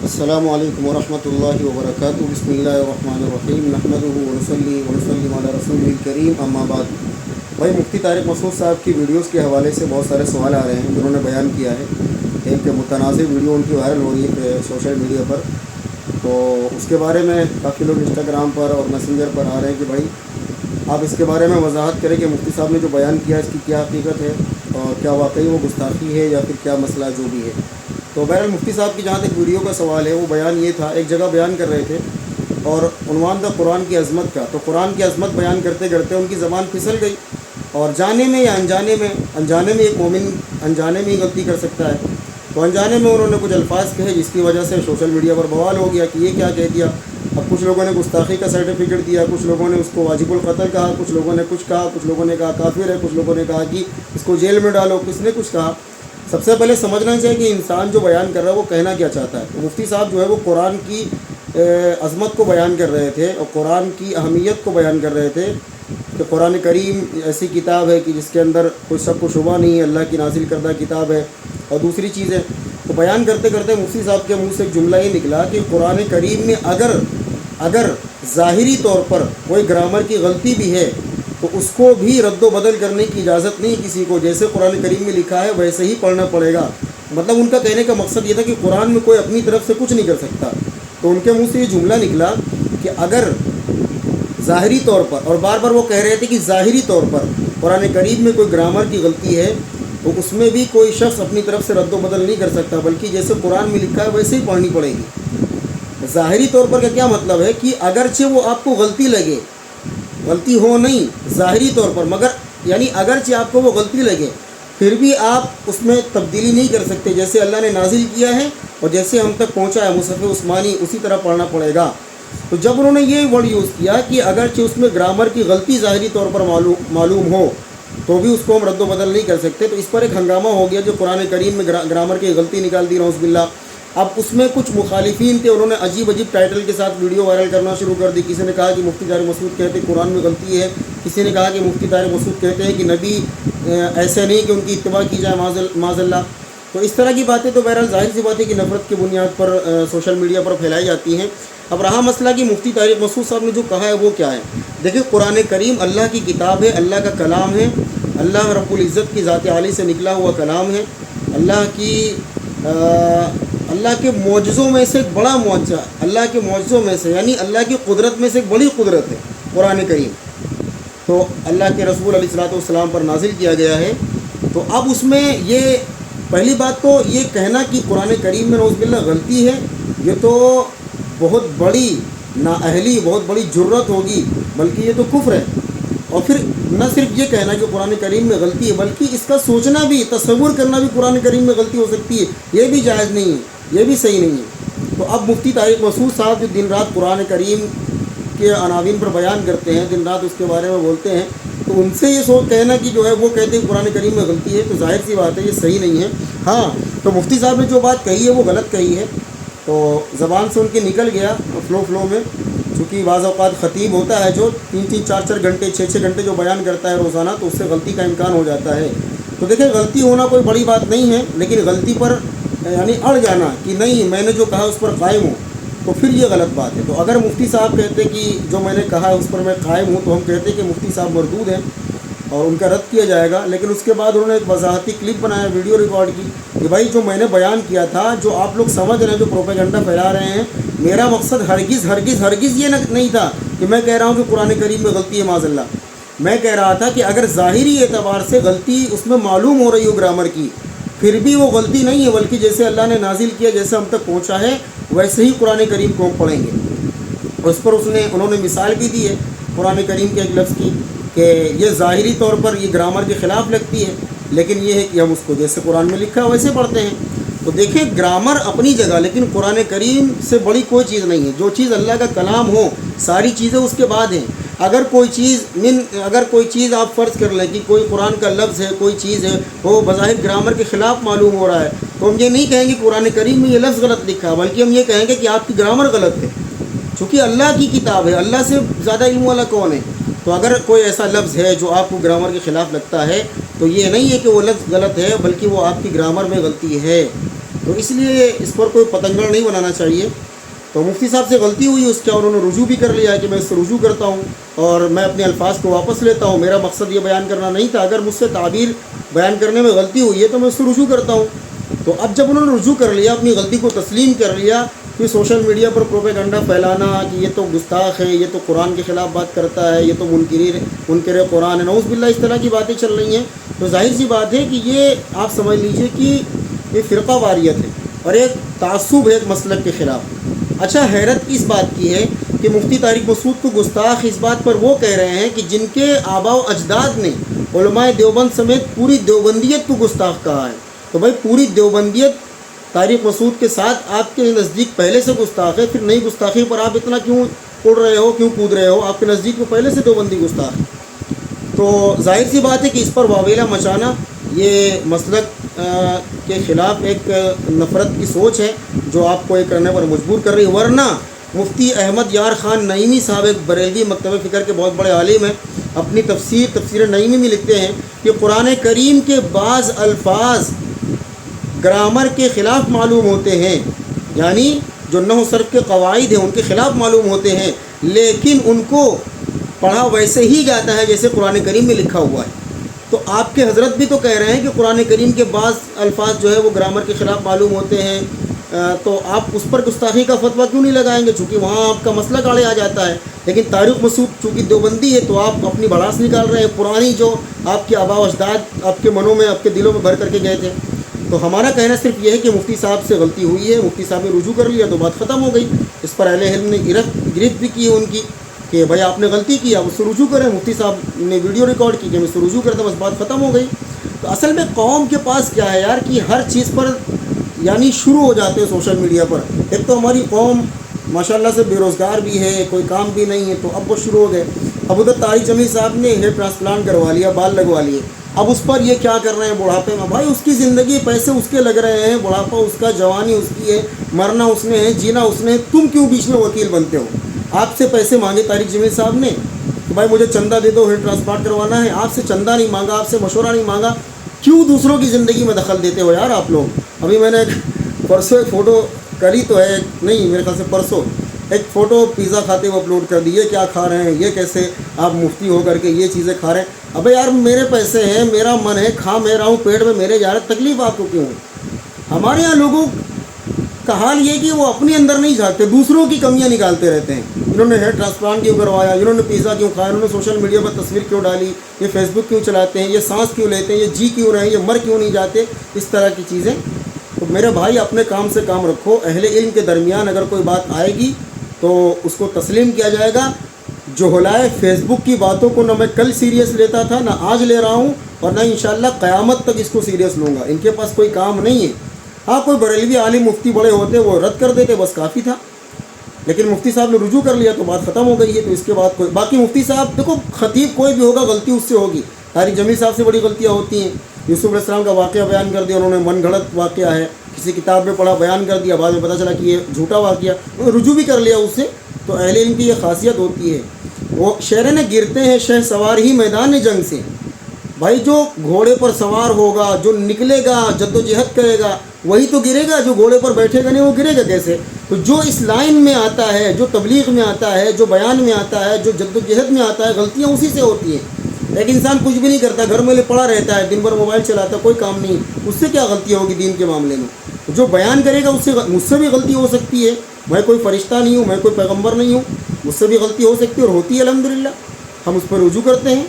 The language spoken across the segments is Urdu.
السلام علیکم ورحمۃ اللہ وبرکاتہ۔ بسم اللہ الرحمن الرحیم، نحمدہ ونصلی ونسلم علی رسول الکریم، اما بعد۔ بھائی مفتی طارق مسعود صاحب کی ویڈیوز کے حوالے سے بہت سارے سوال آ رہے ہیں جنہوں نے بیان کیا ہے۔ ایک متنازع ویڈیو ان کی وائرل ہو رہی ہے سوشل میڈیا پر، تو اس کے بارے میں کافی لوگ انسٹاگرام پر اور میسنجر پر آ رہے ہیں کہ بھائی آپ اس کے بارے میں وضاحت کریں کہ مفتی صاحب نے جو بیان کیا اس کی کیا حقیقت ہے اور کیا واقعی وہ گستاخی ہے یا پھر کیا مسئلہ جو بھی ہے۔ تو بہرحال مفتی صاحب کی جہاں تک ویڈیو کا سوال ہے، وہ بیان یہ تھا، ایک جگہ بیان کر رہے تھے اور عنوان تھا قرآن کی عظمت کا، تو قرآن کی عظمت بیان کرتے کرتے ان کی زبان پھسل گئی، اور جانے میں یا انجانے میں ایک مومن انجانے میں ہی غلطی کر سکتا ہے، تو انجانے میں انہوں نے کچھ الفاظ کہے جس کی وجہ سے سوشل میڈیا پر بوال ہو گیا کہ یہ کیا کہہ دیا۔ اب کچھ لوگوں نے گستاخی کا سرٹیفکیٹ دیا، کچھ لوگوں نے اس کو واجب القتل کہا، کچھ لوگوں نے کچھ کہا، کچھ لوگوں نے کہا کافر ہے، کچھ لوگوں نے کہا کہ اس کو جیل میں ڈالو، کس نے کچھ کہا۔ سب سے پہلے سمجھنا چاہیے کہ انسان جو بیان کر رہا ہے وہ کہنا کیا چاہتا ہے۔ تو مفتی صاحب جو ہے وہ قرآن کی عظمت کو بیان کر رہے تھے اور قرآن کی اہمیت کو بیان کر رہے تھے کہ قرآن کریم ایسی کتاب ہے کہ جس کے اندر کوئی شک و شبہ نہیں ہے، اللہ کی نازل کردہ کتاب ہے۔ اور دوسری چیز ہے، تو بیان کرتے کرتے مفتی صاحب کے منہ سے ایک جملہ یہ نکلا کہ قرآن کریم میں اگر ظاہری طور پر کوئی گرامر کی غلطی بھی ہے تو اس کو بھی رد و بدل کرنے کی اجازت نہیں کسی کو، جیسے قرآن کریم میں لکھا ہے ویسے ہی پڑھنا پڑے گا۔ مطلب ان کا کہنے کا مقصد یہ تھا کہ قرآن میں کوئی اپنی طرف سے کچھ نہیں کر سکتا۔ تو ان کے منہ سے یہ جملہ نکلا کہ اگر ظاہری طور پر، اور بار بار وہ کہہ رہے تھے کہ ظاہری طور پر قرآن کریم میں کوئی گرامر کی غلطی ہے تو اس میں بھی کوئی شخص اپنی طرف سے رد و بدل نہیں کر سکتا، بلکہ جیسے قرآن میں لکھا ہے ویسے ہی پڑھنی پڑے گی۔ ظاہری طور پر کا کیا مطلب ہے کہ اگرچہ وہ آپ کو غلطی لگے، غلطی ہو نہیں ظاہری طور پر، مگر یعنی اگرچہ آپ کو وہ غلطی لگے پھر بھی آپ اس میں تبدیلی نہیں کر سکتے، جیسے اللہ نے نازل کیا ہے اور جیسے ہم تک پہنچا ہے مصحف عثمانی اسی طرح پڑھنا پڑے گا۔ تو جب انہوں نے یہ ورڈ یوز کیا کہ اگرچہ اس میں گرامر کی غلطی ظاہری طور پر معلوم ہو تو بھی اس کو ہم رد و بدل نہیں کر سکتے، تو اس پر ایک ہنگامہ ہو گیا جو قرآن کریم میں گرامر کی غلطی نکال دی، نعوذ باللہ۔ اب اس میں کچھ مخالفین تھے، انہوں نے عجیب ٹائٹل کے ساتھ ویڈیو وائرل کرنا شروع کر دی۔ کسی نے کہا کہ مفتی طارق مسعود کہتے ہیں قرآن میں غلطی ہے، کسی نے کہا کہ مفتی طارق مسعود کہتے ہیں کہ نبی ایسے نہیں کہ ان کی اتباع کی جائے معاذ اللہ۔ تو اس طرح کی باتیں تو بہرحال ظاہر سی بات ہے کہ نفرت کی بنیاد پر سوشل میڈیا پر پھیلائی جاتی ہیں۔ اب رہا مسئلہ کہ مفتی طارق مسعود صاحب نے جو کہا ہے وہ کیا ہے۔ دیکھیں، قرآن کریم اللہ کی کتاب ہے، اللہ کا کلام ہے، اللہ رب العزت کی ذات عالی سے نکلا ہوا کلام ہے، اللہ کے معجزوں میں سے ایک بڑا معجزہ، اللہ کے معجزوں میں سے یعنی اللہ کی قدرت میں سے ایک بڑی قدرت ہے قرآن کریم۔ تو اللہ کے رسول علیہ الصلوۃ والسلام پر نازل کیا گیا ہے۔ تو اب اس میں یہ پہلی بات تو یہ کہنا کہ قرآن کریم میں نعوذ باللہ غلطی ہے، یہ تو بہت بڑی نااہلی، بہت بڑی جرت ہوگی، بلکہ یہ تو کفر ہے۔ اور پھر نہ صرف یہ کہنا کہ قرآن کریم میں غلطی ہے، بلکہ اس کا سوچنا بھی، تصور کرنا بھی قرآن کریم میں غلطی ہو سکتی ہے، یہ بھی جائز نہیں ہے، یہ بھی صحیح نہیں ہے۔ تو اب مفتی طارق مسعود صاحب جو دن رات قرآن کریم کے عناوین پر بیان کرتے ہیں، دن رات اس کے بارے میں بولتے ہیں، تو ان سے یہ کہنا کہ جو ہے وہ کہتے ہیں قرآن کریم میں غلطی ہے، تو ظاہر سی بات ہے یہ صحیح نہیں ہے۔ ہاں، تو مفتی صاحب نے جو بات کہی ہے وہ غلط کہی ہے، تو زبان سے ان کے نکل گیا فلو میں، چونکہ بعض اوقات خطیب ہوتا ہے جو 3 4 گھنٹے 6 گھنٹے جو بیان کرتا ہے روزانہ، تو اس سے غلطی کا امکان ہو جاتا ہے۔ تو دیکھیں، غلطی ہونا کوئی بڑی بات نہیں ہے، لیکن غلطی پر یعنی اڑ جانا کہ نہیں میں نے جو کہا اس پر قائم ہوں، تو پھر یہ غلط بات ہے۔ تو اگر مفتی صاحب کہتے کہ جو میں نے کہا اس پر میں قائم ہوں، تو ہم کہتے کہ مفتی صاحب مردود ہیں اور ان کا رد کیا جائے گا۔ لیکن اس کے بعد انہوں نے ایک وضاحتی کلپ بنایا، ویڈیو ریکارڈ کی کہ بھائی جو میں نے بیان کیا تھا، جو آپ لوگ سمجھ رہے ہیں، جو پروپیگنڈا پھیلا رہے ہیں، میرا مقصد ہرگز یہ نہیں تھا کہ میں کہہ رہا ہوں کہ قرآن کریم میں غلطی ہے معاذ اللہ۔ میں کہہ رہا تھا کہ اگر ظاہری اعتبار سے غلطی اس میں معلوم ہو رہی ہو گرامر کی، پھر بھی وہ غلطی نہیں ہے، بلکہ جیسے اللہ نے نازل کیا، جیسے ہم تک پہنچا ہے ویسے ہی قرآن کریم کو ہم پڑھیں گے۔ اس پر انہوں نے مثال بھی دی ہے قرآن کریم کے ایک لفظ کی کہ یہ ظاہری طور پر یہ گرامر کے خلاف لگتی ہے، لیکن یہ ہے کہ ہم اس کو جیسے قرآن میں لکھا ہے ویسے پڑھتے ہیں۔ تو دیکھیں، گرامر اپنی جگہ، لیکن قرآن کریم سے بڑی کوئی چیز نہیں ہے۔ جو چیز اللہ کا کلام ہو، ساری چیزیں اس کے بعد ہیں۔ اگر کوئی چیز آپ فرض کر لیں کہ کوئی قرآن کا لفظ ہے، کوئی چیز ہے، وہ بظاہر گرامر کے خلاف معلوم ہو رہا ہے، تو ہم یہ نہیں کہیں گے قرآن کریم میں یہ لفظ غلط لکھا ہے، بلکہ ہم یہ کہیں گے کہ آپ کی گرامر غلط ہے، چونکہ اللہ کی کتاب ہے، اللہ سے زیادہ علم والا کون ہے۔ تو اگر کوئی ایسا لفظ ہے جو آپ کو گرامر کے خلاف لگتا ہے، تو یہ نہیں ہے کہ وہ لفظ غلط ہے، بلکہ وہ آپ کی گرامر میں غلطی ہے۔ تو اس لیے اس پر کوئی پتنگڑ نہیں بنانا چاہیے. تو مفتی صاحب سے غلطی ہوئی اس کا، انہوں نے رجوع بھی کر لیا کہ میں اس سے رجوع کرتا ہوں اور میں اپنے الفاظ کو واپس لیتا ہوں، میرا مقصد یہ بیان کرنا نہیں تھا، اگر مجھ سے تعبیر بیان کرنے میں غلطی ہوئی ہے تو میں اس سے رجوع کرتا ہوں. تو اب جب انہوں نے رجوع کر لیا، اپنی غلطی کو تسلیم کر لیا، پھر سوشل میڈیا پر پروپیگنڈا پھیلانا کہ یہ تو گستاخ ہے، یہ تو قرآن کے خلاف بات کرتا ہے، یہ تو منکر قرآن ہے، نعوذ باللہ اس طرح کی باتیں چل رہی ہیں. تو ظاہر سی بات ہے کہ یہ آپ سمجھ لیجئے کہ یہ فرقہ واریت ہے اور ایک تعصب ہے ایک مسلک کے خلاف. اچھا، حیرت اس بات کی ہے کہ مفتی طارق مسعود کو گستاخ اس بات پر وہ کہہ رہے ہیں کہ جن کے آباء و اجداد نے علماء دیوبند سمیت پوری دیوبندیت کو گستاخ کہا ہے. تو بھائی پوری دیوبندیت طارق مسعود کے ساتھ آپ کے نزدیک پہلے سے گستاخ ہے، پھر نئی گستاخی پر آپ اتنا کیوں اڑ رہے ہو، کیوں کود رہے ہو؟ آپ کے نزدیک میں پہلے سے دیوبندی گستاخ ہے. تو ظاہر سی بات ہے کہ اس پر واویلا مچانا یہ مسلک کے خلاف ایک نفرت کی سوچ ہے جو آپ کو یہ کرنے پر مجبور کر رہی ہے. ورنہ مفتی احمد یار خان نعیمی صاحب ایک بریلوی مکتبہ فکر کے بہت بڑے عالم ہیں، اپنی تفسیر نعیمی میں لکھتے ہیں کہ قرآن کریم کے بعض الفاظ گرامر کے خلاف معلوم ہوتے ہیں، یعنی جو نحو صرف کے قواعد ہیں ان کے خلاف معلوم ہوتے ہیں، لیکن ان کو پڑھا ویسے ہی جاتا ہے جیسے قرآن کریم میں لکھا ہوا ہے. تو آپ کے حضرت بھی تو کہہ رہے ہیں کہ قرآن کریم کے بعض الفاظ جو ہے وہ گرامر کے خلاف معلوم ہوتے ہیں، تو آپ اس پر گستاخی کا فتویٰ کیوں نہیں لگائیں گے؟ چونکہ وہاں آپ کا مسئلہ گاڑے آ جاتا ہے. لیکن طارق مسعود چونکہ دیوبندی ہے تو آپ اپنی بڑاس نکال رہے ہیں، پرانی جو آپ کے آباء و اجداد آپ کے منوں میں آپ کے دلوں میں بھر کر کے گئے تھے. تو ہمارا کہنا صرف یہ ہے کہ مفتی صاحب سے غلطی ہوئی ہے، مفتی صاحب نے رجوع کر لیا تو بات ختم ہو گئی. اس پر اہل علم نے گرفت بھی کی ہے ان کی کہ بھائی آپ نے غلطی کی، آپ اس سے رجوع کریں. مفتی صاحب نے ویڈیو ریکارڈ کی کہ میں اس سے رجوع کرتا، بس بات ختم ہو گئی. تو اصل میں قوم کے پاس کیا ہے یار کہ ہر چیز پر یعنی شروع ہو جاتے ہیں سوشل میڈیا پر. ایک تو ہماری قوم ماشاءاللہ سے بے روزگار بھی ہے، کوئی کام بھی نہیں ہے، تو اب وہ شروع ہو گئے. اب ادھر طارق جمیل صاحب نے ہیئر ٹرانسپلانٹ کروا لیا، بال لگوا لیے، اب اس پر یہ کیا کر رہے ہیں بڑھاپے میں؟ بھائی اس کی زندگی، پیسے اس کے لگ رہے ہیں، بڑھاپا اس کا، جوانی اس کی ہے، مرنا اس نے ہے، جینا اس نے. تم کیوں بیچ میں وکیل بنتے ہو؟ آپ سے پیسے مانگے طارق جمیل صاحب نے کہ بھائی مجھے چندہ دے دو، ہیئر ٹرانسپلانٹ کروانا ہے. آپ سے چندہ نہیں مانگا، آپ سے مشورہ نہیں مانگا. کیوں دوسروں کی زندگی میں دخل دیتے ہو یار آپ لوگ؟ ابھی میں نے پرسوں ایک فوٹو کری تو ہے، نہیں میرے خیال سے پرسوں ایک فوٹو پیزا کھاتے ہوئے اپلوڈ کر دی. یہ کیا کھا رہے ہیں؟ یہ کیسے آپ مفتی ہو کر کے یہ چیزیں کھا رہے ہیں؟ ابے یار میرے پیسے ہیں، میرا من ہے، کھا میں رہا ہوں، پیٹ میں میرے جا رہا، تکلیف آپ کو کیوں ہے؟ ہمارے یہاں لوگوں کا حال یہ کہ وہ اپنے اندر نہیں جھانکتے، دوسروں کی کمیاں نکالتے رہتے ہیں. انہوں نے ہیئر ٹرانسپلانٹ کیوں کروایا، انہوں نے پیزا کیوں کھایا، انہوں نے سوشل میڈیا پر تصویر کیوں ڈالی، یہ فیس بک کیوں چلاتے ہیں، یہ سانس کیوں لیتے ہیں، یہ جی کیوں رہے ہیں، یہ مر کیوں نہیں جاتے، اس طرح کی چیزیں. تو میرے بھائی اپنے کام سے کام رکھو. اہل علم کے درمیان اگر کوئی بات آئے گی تو اس کو تسلیم کیا جائے گا. جو ہلائے فیس بک کی باتوں کو نہ میں کل سیریس لیتا تھا، نہ آج لے رہا ہوں، اور نہ انشاءاللہ قیامت تک اس کو سیریس لوں گا. ان کے پاس کوئی کام نہیں ہے. ہاں کوئی بریلوی عالم مفتی بڑے ہوتے وہ رد کر دیتے، بس کافی تھا. لیکن مفتی صاحب نے رجوع کر لیا تو بات ختم ہو گئی ہے. تو اس کے بعد کوئی باقی مفتی صاحب دیکھو، خطیب کوئی بھی ہوگا غلطی اس سے ہوگی. طارق جمیل صاحب سے بڑی غلطیاں ہوتی ہیں. یوسف علیہ السلام کا واقعہ بیان کر دیا انہوں نے، من گھڑت واقعہ ہے، کسی کتاب میں پڑھا بیان کر دیا، بعد میں پتہ چلا کہ یہ جھوٹا واقعہ، رجوع بھی کر لیا اس سے. تو اہل علم کی یہ خاصیت ہوتی ہے. وہ شہر نے گرتے ہیں شہ سوار ہی میدان جنگ سے. بھائی جو گھوڑے پر سوار ہوگا، جو نکلے گا، جد و جہد کرے گا، وہی تو گرے گا. جو گھوڑے پر بیٹھے گا نہیں وہ گرے گا کیسے؟ تو جو اس لائن میں آتا ہے، جو تبلیغ میں آتا ہے، جو بیان میں آتا ہے، جو جد و جہد میں آتا ہے، غلطیاں اسی سے ہوتی ہیں. ایک انسان کچھ بھی نہیں کرتا، گھر میں پڑا رہتا ہے، دن بھر موبائل چلاتا ہے، کوئی کام نہیں، اس سے کیا غلطی ہوگی دین کے معاملے میں؟ جو بیان کرے گا اس سے، مجھ سے بھی غلطی ہو سکتی ہے. میں کوئی فرشتہ نہیں ہوں، میں کوئی پیغمبر نہیں ہوں، مجھ سے بھی غلطی ہو سکتی ہے اور ہوتی ہے الحمدللہ. ہم اس پر رجوع کرتے ہیں.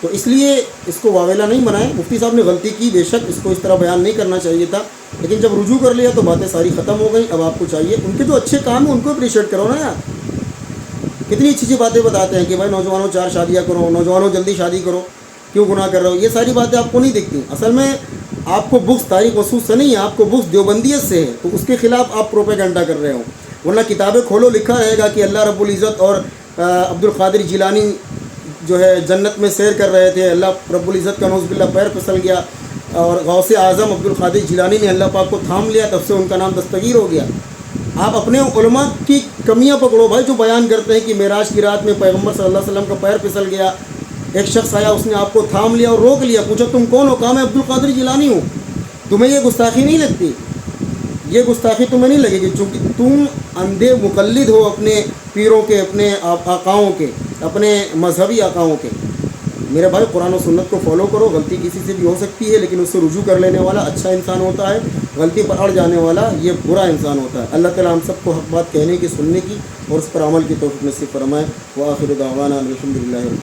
تو اس لیے اس کو واویلا نہیں بنائیں. مفتی صاحب نے غلطی کی، بے شک اس کو اس طرح بیان نہیں کرنا چاہیے تھا، لیکن جب رجوع کر لیا تو باتیں ساری ختم ہو گئیں. اب آپ کو چاہیے ان کے جو اچھے کام ہیں ان کو اپریشیٹ کرو نا یار. کتنی اچھی اچھی باتیں بتاتے ہیں کہ بھائی نوجوانوں 4 شادیاں کرو، نوجوانوں جلدی شادی کرو، کیوں گناہ کر رہے ہو. یہ ساری باتیں آپ کو نہیں دکھتی. اصل میں آپ کو بغض طارق مسعود سے نہیں ہے، آپ کو بغض دیوبندیت سے ہے. تو اس کے خلاف آپ پروپیگنڈا کر رہے ہو. ورنہ کتابیں کھولو، لکھا رہے گا کہ اللہ رب العزت اور عبد القادر جیلانی جو ہے جنت میں سیر کر رہے تھے، اللہ رب العزت کا نعوذ باللہ پیر پھسل گیا، اور غوث اعظم عبد القادر جیلانی نے اللہ پاک کو تھام لیا، تب سے ان کا نام دستگیر ہو گیا. آپ اپنے علماء کی کمیاں پکڑو بھائی، جو بیان کرتے ہیں کہ معراج کی رات میں پیغمبر صلی اللہ علیہ وسلم کا پیر پھسل گیا، ایک شخص آیا اس نے آپ کو تھام لیا اور روک لیا، پوچھا تم کون ہو؟ کہا میں عبد القادر جیلانی ہوں. تمہیں یہ گستاخی نہیں لگتی؟ یہ گستاخی تمہیں نہیں لگے گی، چونکہ تم اندھے مقلد ہو اپنے پیروں کے، اپنے آقاؤں کے، اپنے مذہبی آقاؤں کے۔ میرے بھائی قرآن و سنت کو فالو کرو۔ غلطی کسی سے بھی ہو سکتی ہے، لیکن اس سے رجوع کر لینے والا اچھا انسان ہوتا ہے، غلطی پر اڑ جانے والا یہ برا انسان ہوتا ہے۔ اللہ تعالیٰ ہم سب کو حق بات کہنے کی، سننے کی اور اس پر عمل کی توفیق نصیب فرمائے۔ وآخر دعوانا الحمد للہ۔